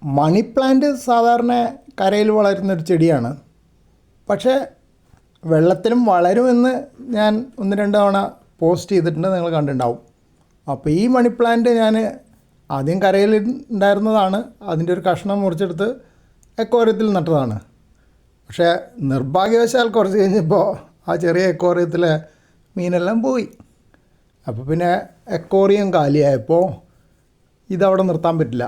Money plant സാധാരണ കരയിൽ വളരുന്നൊരു ചെടിയാണ്. പക്ഷേ വെള്ളത്തിലും വളരുമെന്ന് ഞാൻ ഒന്ന് രണ്ട് തവണ പോസ്റ്റ് ചെയ്തിട്ടുണ്ട്, നിങ്ങൾ കണ്ടിട്ടുണ്ടാവും. അപ്പോൾ ഈ മണി പ്ലാന്റ് ഞാൻ ആദ്യം കരയിൽ ഉണ്ടായിരുന്നതാണ്. അതിൻ്റെ ഒരു കഷ്ണം മുറിച്ചെടുത്ത് എക്കോറിയത്തിൽ നട്ടതാണ്. പക്ഷേ നിർഭാഗ്യവശാൽ കുറച്ച് കഴിഞ്ഞപ്പോൾ ആ ചെറിയ എക്കോറിയത്തിലെ മീനെല്ലാം പോയി. അപ്പോൾ പിന്നെ എക്കോറിയം കാലിയായപ്പോൾ ഇതവിടെ നിർത്താൻ പറ്റില്ല.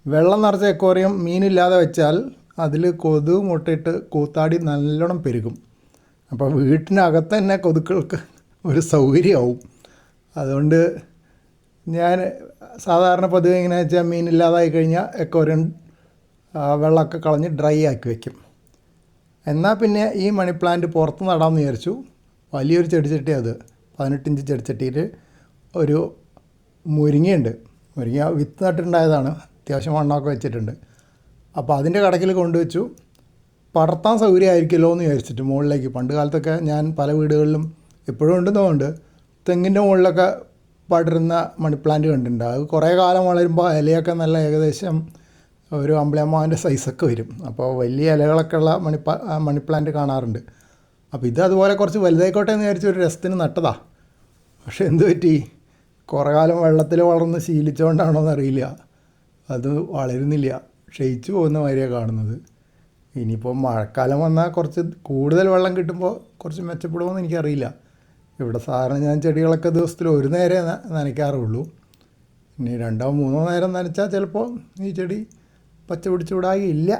വെള്ളം നിറച്ച എക്കോറിയം മീനില്ലാതെ വെച്ചാൽ അതിൽ കൊതുക് മുട്ടയിട്ട് കൂത്താടി നല്ലോണം പെരുകും. അപ്പോൾ വീട്ടിനകത്ത് തന്നെ കൊതുക്കൾക്ക് ഒരു സൗകര്യമാവും. അതുകൊണ്ട് ഞാൻ സാധാരണ പതിവ് എങ്ങനെയാണെന്ന് വെച്ചാൽ മീനില്ലാതായി കഴിഞ്ഞാൽ എക്കോറിയം വെള്ളമൊക്കെ കളഞ്ഞ് ഡ്രൈ ആക്കി വയ്ക്കും. എന്നാൽ പിന്നെ ഈ മണി പ്ലാന്റ് പുറത്ത് നടാമെന്ന് വിചാരിച്ചു. വലിയൊരു ചെടിച്ചട്ടി, അത് 18 ഇഞ്ച് ചെടിച്ചട്ടിയിൽ ഒരു മുരിങ്ങയുണ്ട്. മുരിങ്ങ വിത്ത് നട്ടിട്ടുണ്ടായതാണ്, അത്യാവശ്യം മണ്ണൊക്കെ വെച്ചിട്ടുണ്ട്. അപ്പോൾ അതിൻ്റെ കടക്കിൽ കൊണ്ടുവച്ചു. പടർത്താൻ സൗകര്യമായിരിക്കുമല്ലോ എന്ന് വിചാരിച്ചിട്ട് മുകളിലേക്ക്. പണ്ട് കാലത്തൊക്കെ ഞാൻ പല വീടുകളിലും ഇപ്പോഴും ഉണ്ടെന്നുകൊണ്ട് തെങ്ങിൻ്റെ മുകളിലൊക്കെ പടരുന്ന മണി പ്ലാന്റ് കണ്ടിട്ടുണ്ട്. അത് കുറേ കാലം വളരുമ്പോൾ ഇലയൊക്കെ നല്ല ഏകദേശം ഒരു അമ്പലമാവിൻ്റെ സൈസൊക്കെ വരും. അപ്പോൾ വലിയ ഇലകളൊക്കെ ഉള്ള മണി പ്ലാന്റ് കാണാറുണ്ട്. അപ്പോൾ ഇത് അതുപോലെ കുറച്ച് വലുതായിക്കോട്ടെ എന്ന് വിചാരിച്ച് ഒരു രസത്തിന് നട്ടതാ. പക്ഷേ എന്ത് പറ്റി, കുറേ കാലം വെള്ളത്തിൽ വളർന്ന് ശീലിച്ചുകൊണ്ടാണോ എന്നറിയില്ല, അത് വളരുന്നില്ല, ക്ഷയിച്ചു പോകുന്ന മാതിരിയാണ് കാണുന്നത്. ഇനിയിപ്പോൾ മഴക്കാലം വന്നാൽ കുറച്ച് കൂടുതൽ വെള്ളം കിട്ടുമ്പോൾ കുറച്ച് മെച്ചപ്പെടുമോയെന്ന് എനിക്കറിയില്ല. ഇവിടെ സാധാരണ ഞാൻ ചെടികളൊക്കെ ദിവസത്തിൽ ഒരു നേരെ നനയ്ക്കാറുള്ളൂ. ഇനി 2-3 നേരം നനച്ചാൽ ചിലപ്പോൾ ഈ ചെടി പച്ച പിടിച്ചുവിടാകില്ല.